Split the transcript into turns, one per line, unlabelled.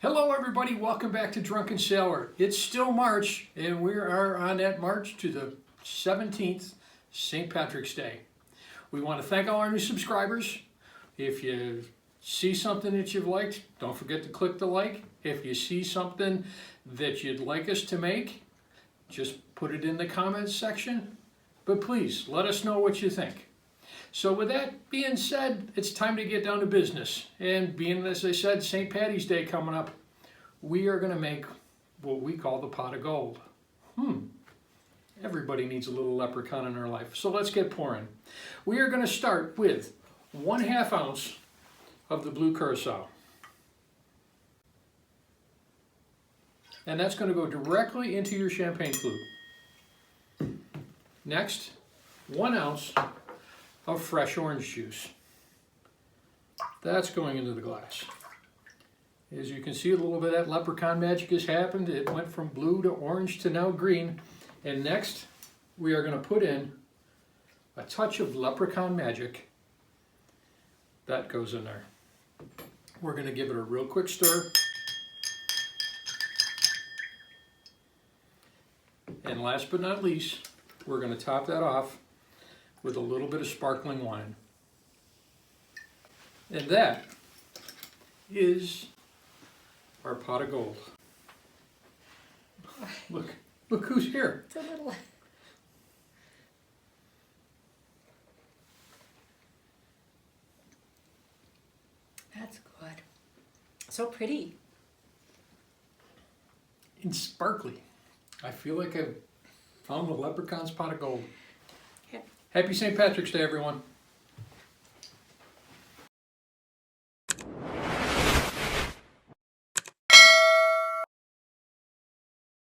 Hello everybody, welcome back to Drunken Sailor. It's still March and we are on that march to the 17th, St. Patrick's Day. We want to thank all our new subscribers. If you see something that you've liked, don't forget to click the like. If you see something that you'd like us to make, just put it in the comments section. But please, let us know what you think. So with that being said, it's time to get down to business. And being, as I said, St. Patty's Day coming up, we are going to make what we call the pot of gold. Everybody needs a little leprechaun in their life. So let's get pouring. We are going to start with 1/2 ounce of the Blue Curaçao. And that's going to go directly into your champagne flute. Next, 1 ounce of fresh orange juice. That's going into the glass. As you can see, a little bit of that leprechaun magic has happened. It went from blue to orange to now green. And next, we are going to put in a touch of leprechaun magic. That goes in there. We're going to give it a real quick stir. And last but not least, we're going to top that off with a little bit of sparkling wine. And that is our pot of gold. Look who's here.
It's a little... That's good. So pretty.
And sparkly. I feel like I've found the leprechaun's pot of gold.
Yeah.
Happy St. Patrick's Day, everyone.